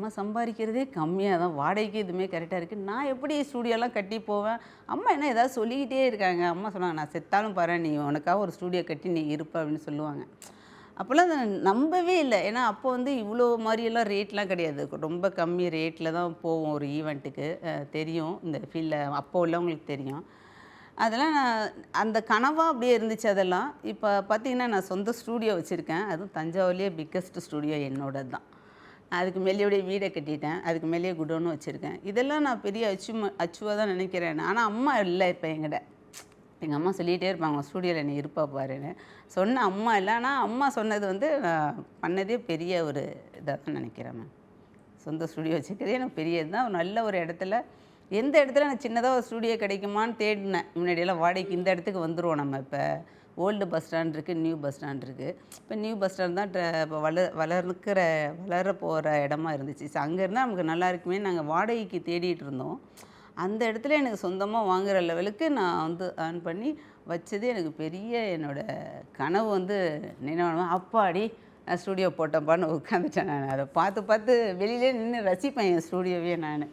நம்ம சம்பாதிக்கிறதே கம்மியாக தான், வாடகைக்கு எதுவுமே கரெக்டாக இருக்குது, நான் எப்படி ஸ்டூடியோலாம் கட்டி போவேன்? அம்மா என்ன ஏதாவது சொல்லிக்கிட்டே இருக்காங்க. அம்மா சொன்னாங்க, நான் செத்தாலும் பாரு, நீ உனக்காக ஒரு ஸ்டூடியோ கட்டி நீ இருப்ப அப்படின்னு சொல்லுவாங்க. அப்போல்லாம் நான் நம்பவே இல்லை. ஏன்னா அப்போ வந்து இவ்வளோ மாதிரியெல்லாம் ரேட்லாம் கிடையாது. ரொம்ப கம்மி ரேட்டில் தான் போவோம் ஒரு ஈவெண்ட்டுக்கு. தெரியும், இந்த ஃபீல்டில் அப்போ உள்ளவங்களுக்கு தெரியும். அதெல்லாம் நான் அந்த கனவாக அப்படியே இருந்துச்சு அதெல்லாம். இப்போ பார்த்தீங்கன்னா நான் சொந்த ஸ்டூடியோ வச்சுருக்கேன். அதுவும் தஞ்சாவூர்லேயே பிக்கஸ்ட் ஸ்டூடியோ என்னோடது தான். அதுக்கு மேலேயோடைய வீடை கட்டிட்டேன். அதுக்கு மேலேயே குடோனும் வச்சுருக்கேன். இதெல்லாம் நான் பெரிய அச்சுவாக தான் நினைக்கிறேன். ஆனால் அம்மா இல்லை இப்போ என்கிட்ட. எங்கள் அம்மா சொல்லிகிட்டே இருப்பாங்க, ஸ்டூடியோவில் நீ இருப்பா பாருன்னு. சொன்ன அம்மா இல்லை. ஆனால் அம்மா சொன்னது வந்து நான் பண்ணதே பெரிய ஒரு இதாக தான் நினைக்கிறேன். நான் சொந்த ஸ்டூடியோ வச்சுக்கிறதே எனக்கு பெரியது தான். நல்ல ஒரு இடத்துல, எந்த இடத்துல எனக்கு சின்னதாக ஒரு ஸ்டூடியோ கிடைக்குமான்னு தேடினேன். முன்னாடியெல்லாம் வாடகைக்கு இந்த இடத்துக்கு வந்துடுவோம் நம்ம. இப்போ ஓல்டு பஸ் ஸ்டாண்ட் இருக்குது, நியூ பஸ் ஸ்டாண்ட் இருக்குது. இப்போ நியூ பஸ் ஸ்டாண்ட் தான் இப்போ வளர போகிற இடமா இருந்துச்சு. அங்கே இருந்தால் நமக்கு நல்லா இருக்குமே, நாங்கள் வாடகைக்கு தேடிட்டு இருந்தோம். அந்த இடத்துல எனக்கு சொந்தமாக வாங்குகிற லெவலுக்கு நான் வந்து ஏர்ன் பண்ணி வச்சது எனக்கு பெரிய என்னோடய கனவு வந்து நினைவான. அப்பாடி நான் ஸ்டூடியோ போட்டப்பான்னு உட்காந்துட்டேன். நான் அதை பார்த்து பார்த்து வெளியிலே நின்று ரசிப்பேன் என் ஸ்டூடியோவே நான்.